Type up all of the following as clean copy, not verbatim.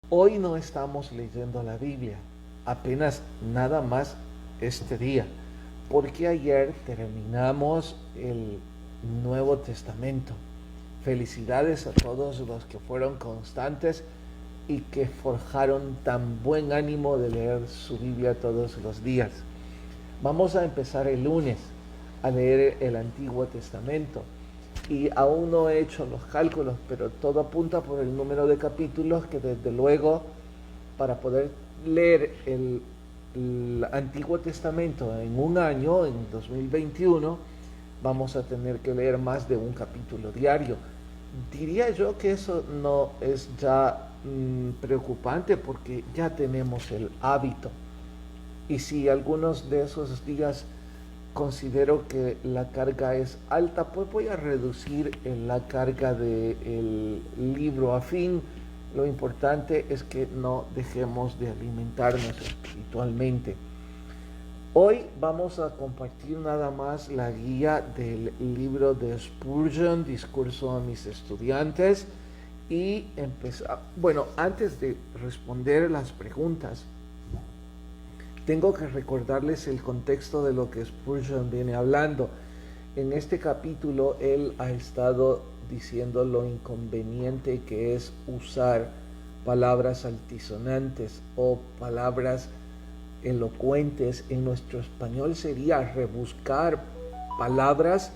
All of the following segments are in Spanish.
Hoy no estamos leyendo la Biblia, apenas nada más este día, porque ayer terminamos el Nuevo Testamento. Felicidades a todos los que fueron constantes y que forjaron tan buen ánimo de leer su Biblia todos los días. Vamos a empezar el lunes a leer el Antiguo Testamento y aún no he hecho los cálculos, pero todo apunta por el número de capítulos que desde luego para poder leer el Antiguo Testamento en un año, en 2021, vamos a tener que leer más de un capítulo diario. Diría yo que eso no es ya preocupante porque ya tenemos el hábito. Y si algunos de esos días considero que la carga es alta, pues voy a reducir la carga del libro a fin. Lo importante es que no dejemos de alimentarnos espiritualmente. Hoy vamos a compartir nada más la guía del libro de Spurgeon, Discurso a mis estudiantes, y empezar. Bueno, antes de responder las preguntas, tengo que recordarles el contexto de lo que Spurgeon viene hablando. En este capítulo él ha estado diciendo lo inconveniente que es usar palabras altisonantes o palabras elocuentes. En nuestro español sería rebuscar palabras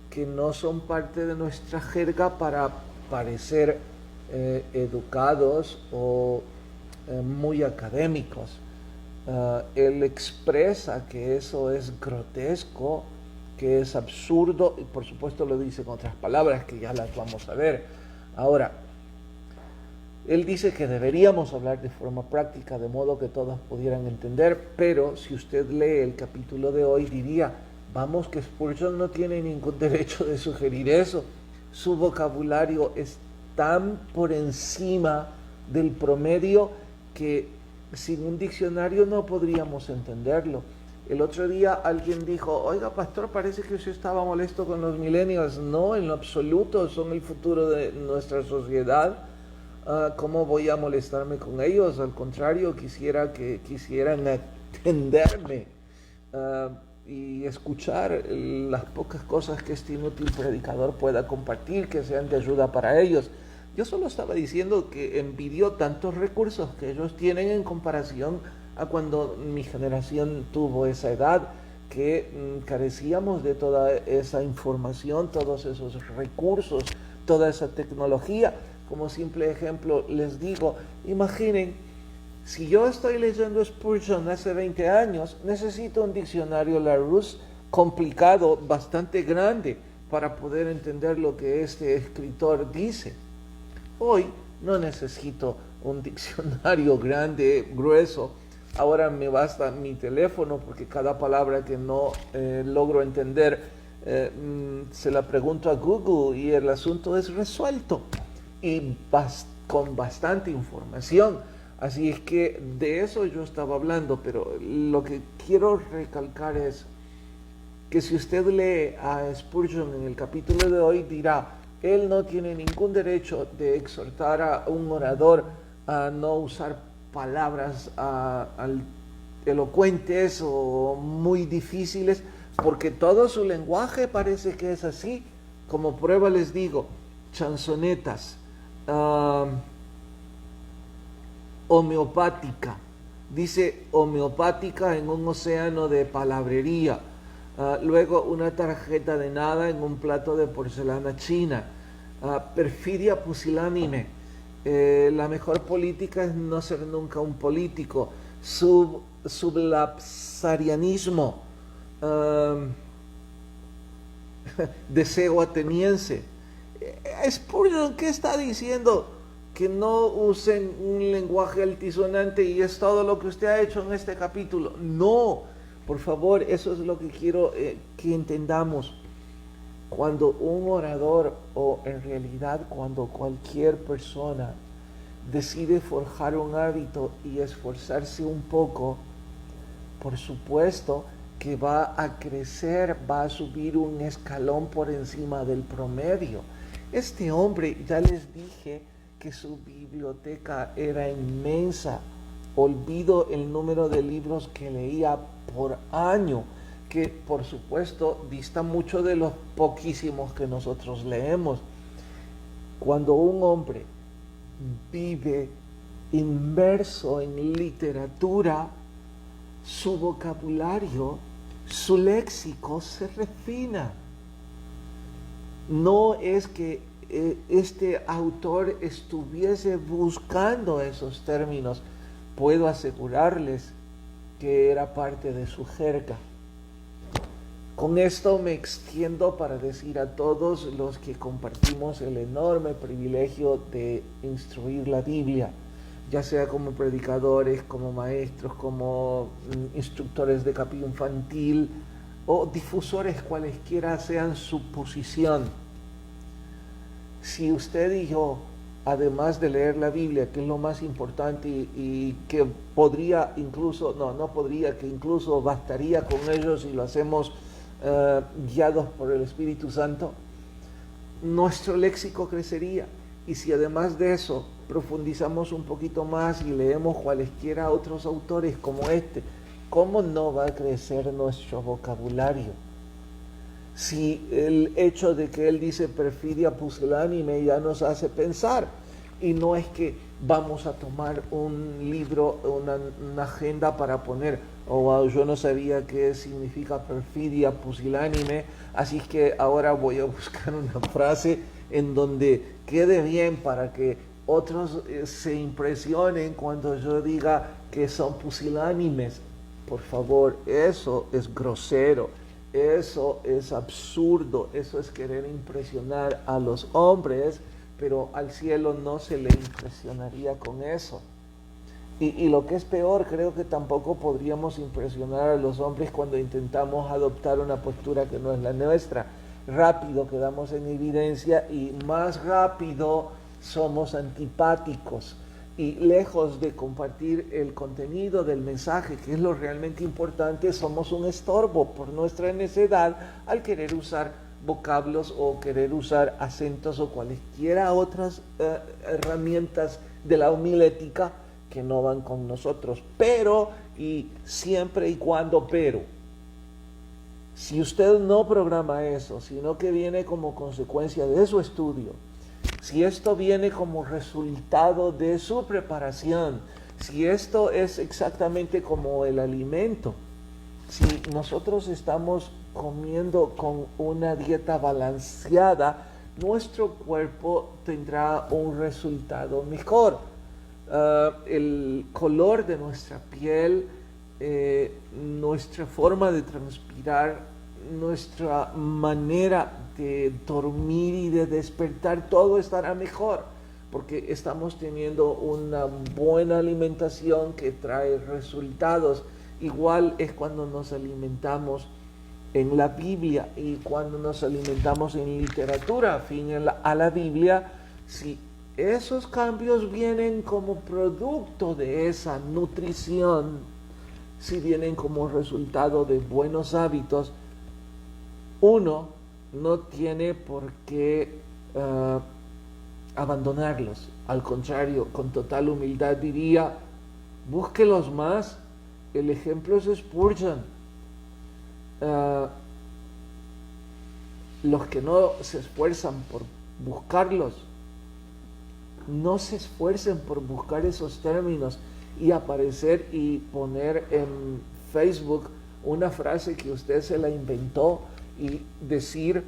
que no son parte de nuestra jerga para parecer educados o muy académicos. Él expresa que eso es grotesco, que es absurdo, y por supuesto lo dice con otras palabras que ya las vamos a ver. Ahora, él dice que deberíamos hablar de forma práctica, de modo que todos pudieran entender, pero si usted lee el capítulo de hoy diría, vamos, que Spurgeon no tiene ningún derecho de sugerir eso. Su vocabulario es tan por encima del promedio que sin un diccionario no podríamos entenderlo. El otro día alguien dijo, oiga pastor, parece que usted estaba molesto con los millennials. No, en lo absoluto, son el futuro de nuestra sociedad. ¿Cómo voy a molestarme con ellos? Al contrario, quisiera que quisieran atenderme y escuchar las pocas cosas que este inútil predicador pueda compartir, que sean de ayuda para ellos. Yo solo estaba diciendo que envidió tantos recursos que ellos tienen en comparación a cuando mi generación tuvo esa edad, que carecíamos de toda esa información, todos esos recursos, toda esa tecnología. Como simple ejemplo les digo, imaginen, si yo estoy leyendo Spurgeon hace 20 años, necesito un diccionario Larousse complicado, bastante grande, para poder entender lo que este escritor dice. Hoy no necesito un diccionario grande, grueso. Ahora me basta mi teléfono porque cada palabra que no logro entender se la pregunto a Google y el asunto es resuelto. Y con bastante información. Así es que de eso yo estaba hablando, pero lo que quiero recalcar es que si usted lee a Spurgeon en el capítulo de hoy, dirá, él no tiene ningún derecho de exhortar a un orador a no usar palabras elocuentes o muy difíciles, porque todo su lenguaje parece que es así. Como prueba les digo, chanzonetas, homeopática, dice homeopática en un océano de palabrería. Luego una tarjeta de nada en un plato de porcelana china. Perfidia pusilánime. La mejor política es no ser nunca un político. Sublapsarianismo. Deseo ateniense. Spurgeon, ¿qué está diciendo? Que no usen un lenguaje altisonante y es todo lo que usted ha hecho en este capítulo. No, por favor, eso es lo que quiero que entendamos. Cuando un orador, o en realidad cuando cualquier persona decide forjar un hábito y esforzarse un poco, por supuesto que va a crecer, va a subir un escalón por encima del promedio. Este hombre, ya les dije, que su biblioteca era inmensa. Olvido el número de libros que leía por año, que por supuesto dista mucho de los poquísimos que nosotros leemos. Cuando un hombre vive inmerso en literatura, su vocabulario, su léxico se refina. No es que este autor estuviese buscando esos términos. Puedo asegurarles que era parte de su jerga. Con esto me extiendo para decir a todos los que compartimos el enorme privilegio de instruir la Biblia, ya sea como predicadores, como maestros, como instructores de capilla infantil o difusores cualesquiera sean su posición. Si usted y yo, además de leer la Biblia, que es lo más importante y que podría incluso, que incluso bastaría con ellos si lo hacemos guiados por el Espíritu Santo, nuestro léxico crecería. Y si además de eso profundizamos un poquito más y leemos cualesquiera otros autores como este, ¿cómo no va a crecer nuestro vocabulario? Si el hecho de que él dice perfidia pusilánime ya nos hace pensar, y no es que vamos a tomar un libro, una agenda para poner, yo no sabía qué significa perfidia pusilánime, así que ahora voy a buscar una frase en donde quede bien para que otros se impresionen cuando yo diga que son pusilánimes. Por favor, eso es grosero, eso es absurdo, eso es querer impresionar a los hombres, pero al cielo no se le impresionaría con eso. Y lo que es peor, creo que tampoco podríamos impresionar a los hombres cuando intentamos adoptar una postura que no es la nuestra. Rápido quedamos en evidencia y más rápido somos antipáticos. Y lejos de compartir el contenido del mensaje, que es lo realmente importante, somos un estorbo por nuestra necedad al querer usar vocablos o querer usar acentos o cualesquiera otras herramientas de la homilética que no van con nosotros. Pero, y siempre y cuando, si usted no programa eso, sino que viene como consecuencia de su estudio, si esto viene como resultado de su preparación, si esto es exactamente como el alimento, si nosotros estamos comiendo con una dieta balanceada, nuestro cuerpo tendrá un resultado mejor. El color de nuestra piel, nuestra forma de transpirar, nuestra manera de dormir y de despertar, todo estará mejor, porque estamos teniendo una buena alimentación que trae resultados. Igual es cuando nos alimentamos en la Biblia y cuando nos alimentamos en literatura afín a la Biblia. Si esos cambios vienen como producto de esa nutrición, si vienen como resultado de buenos hábitos, uno no tiene por qué abandonarlos. Al contrario, con total humildad diría, búsquelos más. El ejemplo es Spurgeon. Los que no se esfuerzan por buscarlos, no se esfuercen por buscar esos términos y aparecer y poner en Facebook una frase que usted se la inventó y decir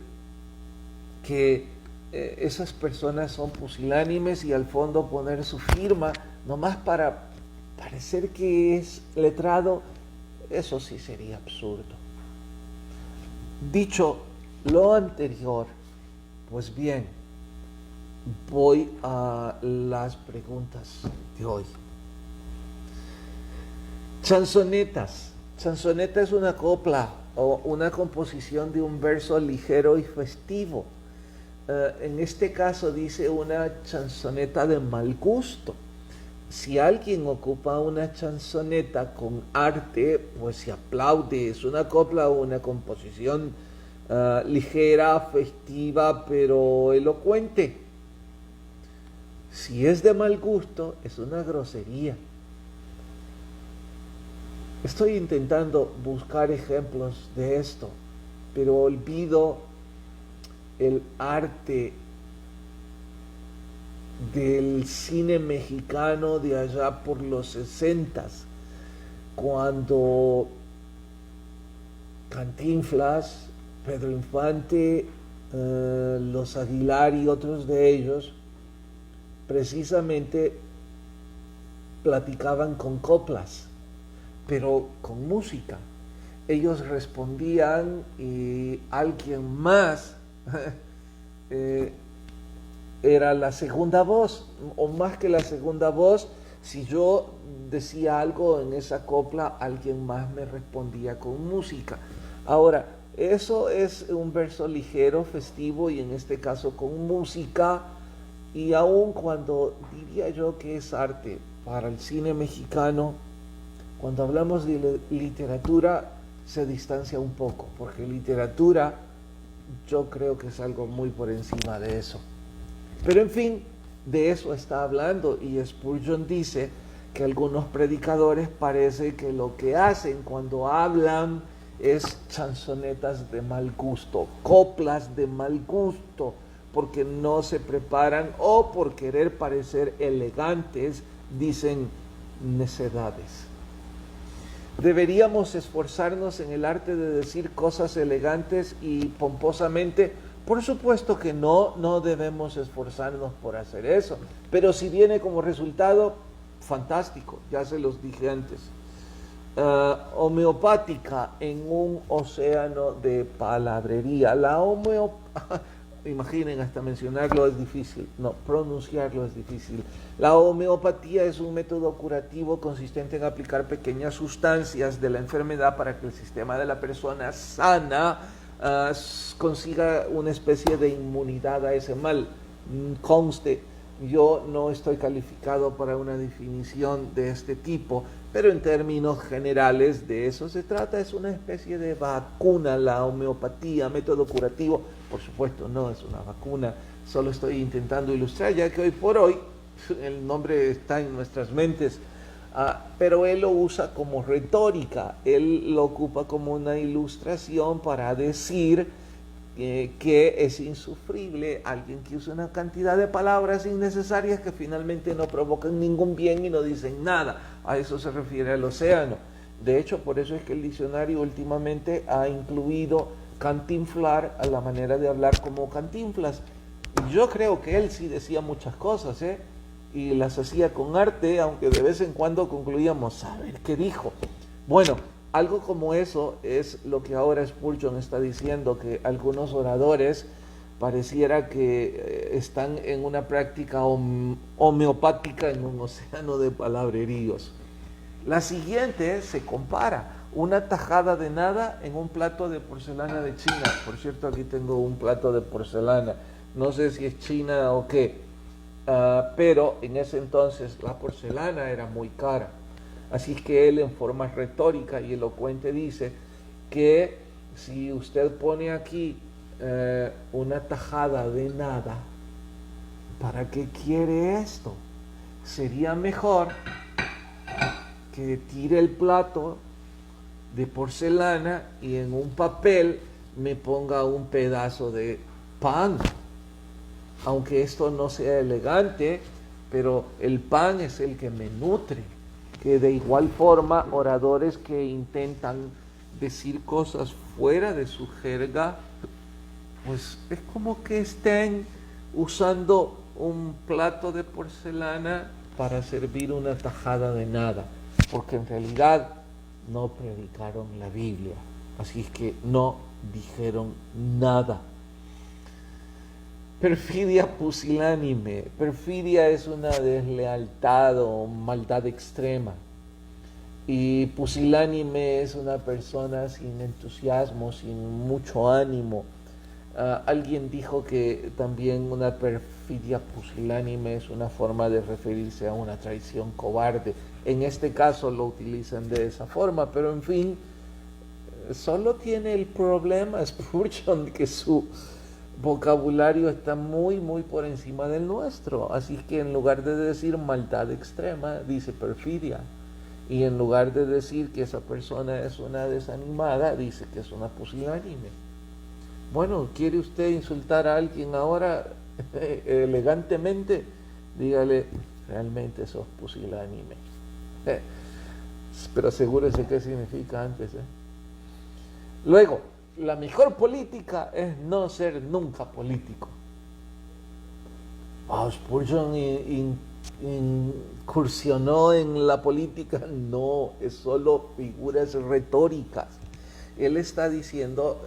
que esas personas son pusilánimes y al fondo poner su firma nomás para parecer que es letrado. Eso sí sería absurdo. Dicho lo anterior, pues bien, voy a las preguntas de hoy. Chanzonetas. Chanzoneta es una copla o una composición de un verso ligero y festivo. En este caso dice una chanzoneta de mal gusto. Si alguien ocupa una chanzoneta con arte, pues se aplaude. Es una copla o una composición ligera, festiva, pero elocuente. Si es de mal gusto, es una grosería. Estoy intentando buscar ejemplos de esto, pero olvido el arte del cine mexicano de allá por los 60s, cuando Cantinflas, Pedro Infante, los Aguilar y otros de ellos precisamente platicaban con coplas, pero con música. Ellos respondían y alguien más era la segunda voz, o más que la segunda voz. Si yo decía algo en esa copla, alguien más me respondía con música. Ahora, eso es un verso ligero, festivo, y en este caso con música, y aun cuando diría yo que es arte para el cine mexicano, cuando hablamos de literatura se distancia un poco, porque literatura yo creo que es algo muy por encima de eso. Pero en fin, de eso está hablando, y Spurgeon dice que algunos predicadores parece que lo que hacen cuando hablan es chanzonetas de mal gusto, coplas de mal gusto, porque no se preparan o por querer parecer elegantes dicen necedades. Deberíamos esforzarnos en el arte de decir cosas elegantes y pomposamente. Por supuesto que no debemos esforzarnos por hacer eso, pero si viene como resultado, fantástico, ya se los dije antes. Homeopática en un océano de palabrería. Imaginen, hasta mencionarlo es difícil, no, pronunciarlo es difícil. La homeopatía es un método curativo consistente en aplicar pequeñas sustancias de la enfermedad para que el sistema de la persona sana consiga una especie de inmunidad a ese mal. Conste, yo no estoy calificado para una definición de este tipo, pero en términos generales de eso se trata. Es una especie de vacuna, la homeopatía, método curativo. Por supuesto, no es una vacuna, solo estoy intentando ilustrar, ya que hoy por hoy el nombre está en nuestras mentes, pero él lo usa como retórica, él lo ocupa como una ilustración para decir que es insufrible alguien que usa una cantidad de palabras innecesarias que finalmente no provocan ningún bien y no dicen nada. A eso se refiere el océano. De hecho, por eso es que el diccionario últimamente ha incluido cantinflar a la manera de hablar como Cantinflas. Yo creo que él sí decía muchas cosas, y las hacía con arte, aunque de vez en cuando concluíamos, a ver qué dijo. Bueno, algo como eso es lo que ahora Spurgeon está diciendo, que algunos oradores pareciera que están en una práctica homeopática en un océano de palabreríos. La siguiente se compara: una tajada de nada en un plato de porcelana de China. Por cierto, aquí tengo un plato de porcelana, no sé si es China o qué, pero en ese entonces la porcelana era muy cara. Así que él, en forma retórica y elocuente, dice que si usted pone aquí una tajada de nada, ¿para qué quiere esto? Sería mejor que tire el plato de porcelana y en un papel me ponga un pedazo de pan. Aunque esto no sea elegante, pero el pan es el que me nutre. Que de igual forma, oradores que intentan decir cosas fuera de su jerga, pues es como que estén usando un plato de porcelana para servir una tajada de nada, porque en realidad no predicaron la Biblia, así es que no dijeron nada. Perfidia pusilánime. Perfidia es una deslealtad o maldad extrema. Y pusilánime es una persona sin entusiasmo, sin mucho ánimo. Alguien dijo que también una perfidia pusilánime es una forma de referirse a una traición cobarde. En este caso lo utilizan de esa forma, pero en fin, solo tiene el problema Spurgeon que su vocabulario está muy por encima del nuestro. Así que en lugar de decir maldad extrema, dice perfidia. Y en lugar de decir que esa persona es una desanimada, dice que es una pusilánime. Bueno, ¿quiere usted insultar a alguien ahora elegantemente? Dígale, realmente sos pusilánime. Pero asegúrese qué significa antes. Luego, la mejor política es no ser nunca político. Spurgeon incursionó en la política. No, es solo figuras retóricas. Él está diciendo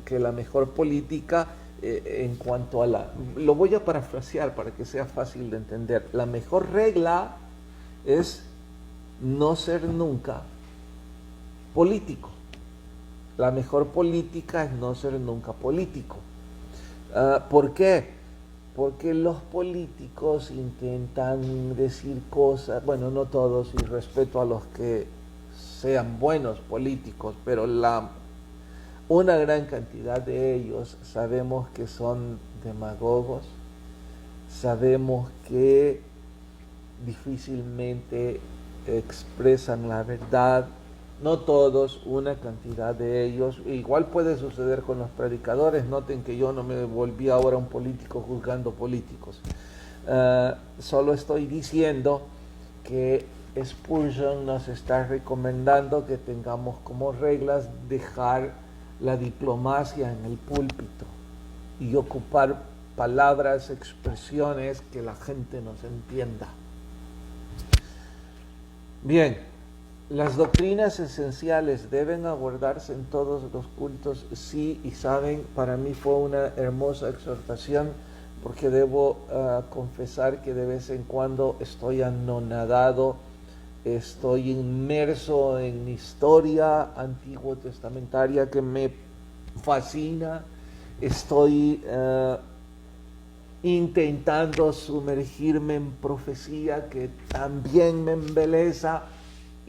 que la mejor política en cuanto a la... Lo voy a parafrasear para que sea fácil de entender. La mejor regla es no ser nunca político. La mejor política es no ser nunca político. ¿Por qué? Porque los políticos intentan decir cosas, bueno, no todos, y respeto a los que sean buenos políticos, pero una gran cantidad de ellos sabemos que son demagogos, sabemos que difícilmente expresan la verdad. No todos, una cantidad de ellos. Igual puede suceder con los predicadores. Noten que yo no me volví ahora un político juzgando políticos. Solo estoy diciendo que Spurgeon nos está recomendando que tengamos como reglas dejar la diplomacia en el púlpito y ocupar palabras, expresiones que la gente nos entienda. Bien, las doctrinas esenciales deben abordarse en todos los cultos, sí, y saben, para mí fue una hermosa exhortación, porque debo confesar que de vez en cuando estoy anonadado, estoy inmerso en historia antiguo testamentaria que me fascina, estoy intentando sumergirme en profecía que también me embeleza,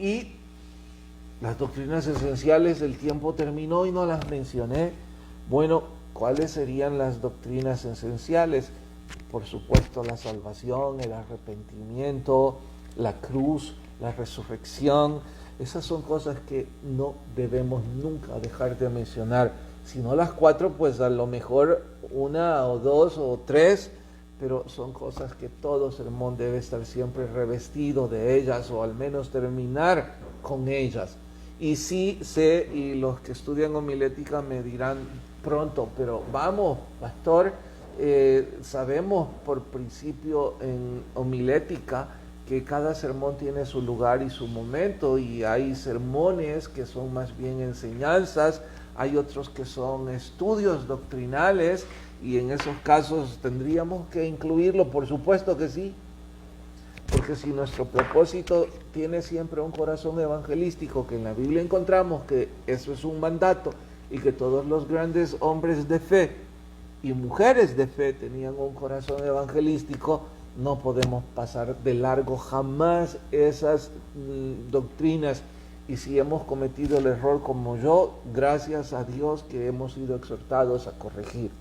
y las doctrinas esenciales, el tiempo terminó y no las mencioné. Bueno, ¿cuáles serían las doctrinas esenciales? Por supuesto, la salvación, el arrepentimiento, la cruz, la resurrección. Esas son cosas que no debemos nunca dejar de mencionar. Si no las 4, pues a lo mejor 1 o 2 o 3, pero son cosas que todo sermón debe estar siempre revestido de ellas, o al menos terminar con ellas. Y sí sé, y los que estudian homilética me dirán pronto, pero vamos, pastor, sabemos por principio en homilética que cada sermón tiene su lugar y su momento, y hay sermones que son más bien enseñanzas, hay otros que son estudios doctrinales, y en esos casos tendríamos que incluirlo, por supuesto que sí, porque si nuestro propósito tiene siempre un corazón evangelístico, que en la Biblia encontramos que eso es un mandato, y que todos los grandes hombres de fe y mujeres de fe tenían un corazón evangelístico, no podemos pasar de largo jamás esas doctrinas. Y si hemos cometido el error como yo, gracias a Dios que hemos sido exhortados a corregir.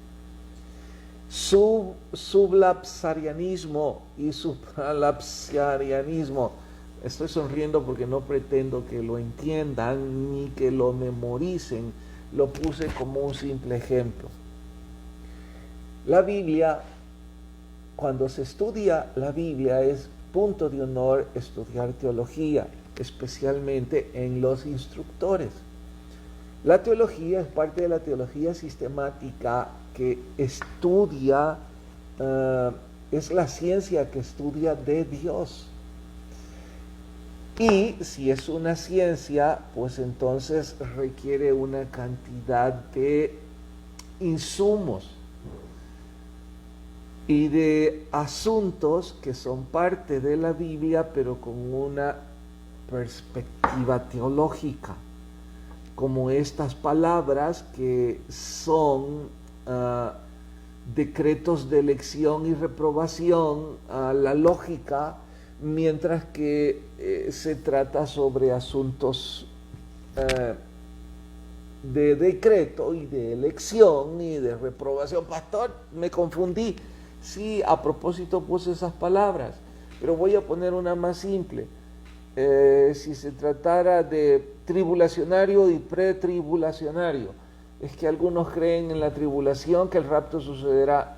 Sublapsarianismo y supralapsarianismo. Estoy sonriendo porque no pretendo que lo entiendan ni que lo memoricen. Lo puse como un simple ejemplo. La Biblia, cuando se estudia la Biblia, es punto de honor estudiar teología, especialmente en los instructores. La teología es parte de la teología sistemática que estudia, es la ciencia que estudia de Dios. Y si es una ciencia, pues entonces requiere una cantidad de insumos y de asuntos que son parte de la Biblia, pero con una perspectiva teológica, como estas palabras que son decretos de elección y reprobación a la lógica, mientras que se trata sobre asuntos de decreto y de elección y de reprobación. Pastor, me confundí. Sí, a propósito puse esas palabras, pero voy a poner una más simple. Si se tratara de tribulacionario y pretribulacionario, es que algunos creen en la tribulación, que el rapto sucederá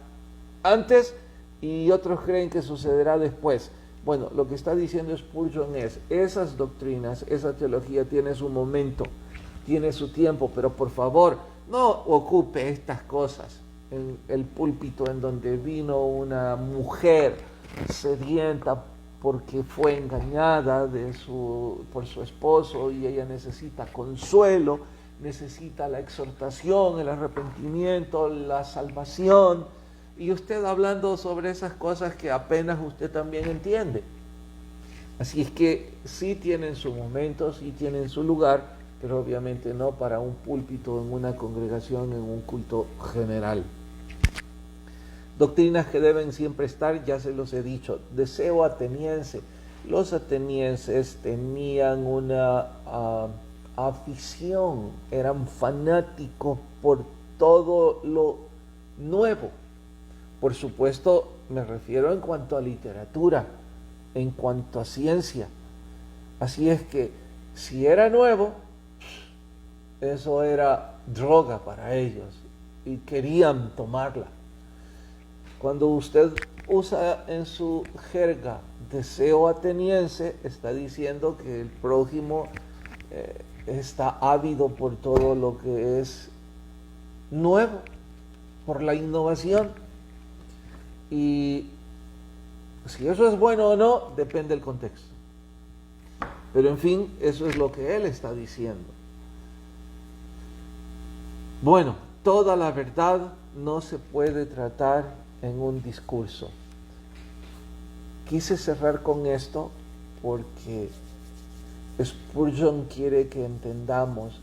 antes, y otros creen que sucederá después. Bueno, lo que está diciendo Spurgeon es, esas doctrinas, esa teología tiene su momento, tiene su tiempo, pero por favor, no ocupe estas cosas en el púlpito en donde vino una mujer sedienta porque fue engañada por su esposo y ella necesita consuelo, necesita la exhortación, el arrepentimiento, la salvación, y usted hablando sobre esas cosas que apenas usted también entiende. Así es que sí tienen su momento, sí tienen su lugar, pero obviamente no para un púlpito en una congregación, en un culto general. Doctrinas que deben siempre estar, ya se los he dicho. Deseo ateniense. Los atenienses tenían una afición, eran fanáticos por todo lo nuevo. Por supuesto, me refiero en cuanto a literatura, en cuanto a ciencia. Así es que, si era nuevo, eso era droga para ellos y querían tomarla. Cuando usted usa en su jerga deseo ateniense, está diciendo que el prójimo está ávido por todo lo que es nuevo, por la innovación. Y si eso es bueno o no, depende del contexto. Pero en fin, eso es lo que él está diciendo. Bueno, toda la verdad no se puede tratar en un discurso. Quise cerrar con esto porque Spurgeon quiere que entendamos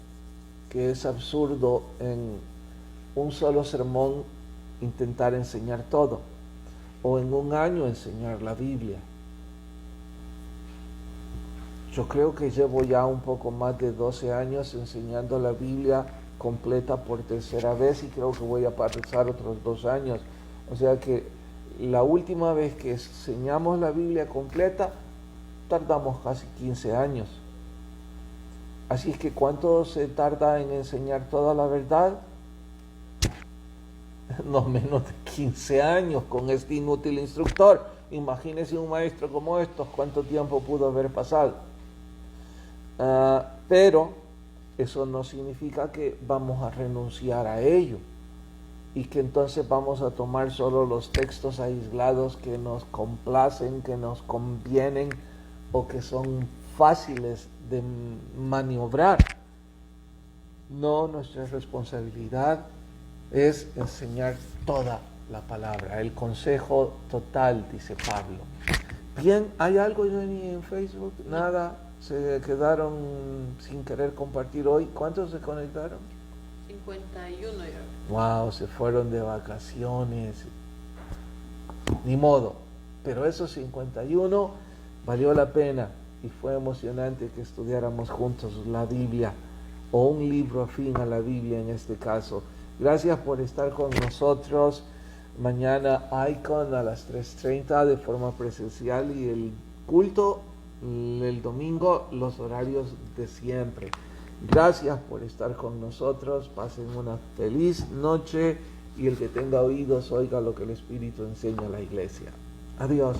que es absurdo en un solo sermón intentar enseñar todo, o en un año enseñar la Biblia. Yo creo que llevo ya un poco más de 12 años enseñando la Biblia completa por tercera vez, y creo que voy a pasar otros 2 años. O sea que la última vez que enseñamos la Biblia completa tardamos casi 15 años. Así es que ¿cuánto se tarda en enseñar toda la verdad? No menos de 15 años con este inútil instructor. Imagínese un maestro como estos, ¿cuánto tiempo pudo haber pasado? Pero eso no significa que vamos a renunciar a ello y que entonces vamos a tomar solo los textos aislados que nos complacen, que nos convienen o que son fáciles de maniobrar. No, nuestra responsabilidad es enseñar toda la palabra, el consejo total, dice Pablo. Bien, ¿hay algo, Jenny, en Facebook? Nada, se quedaron sin querer compartir hoy. ¿Cuántos se conectaron? 51 ya. Wow, se fueron de vacaciones. Ni modo, pero esos 51 valió la pena y fue emocionante que estudiáramos juntos la Biblia, o un libro afín a la Biblia en este caso. Gracias por estar con nosotros. Mañana Icon a las 3:30 de forma presencial, y el culto el domingo los horarios de siempre. Gracias por estar con nosotros. Pasen una feliz noche, y el que tenga oídos oiga lo que el Espíritu enseña a la iglesia. Adiós.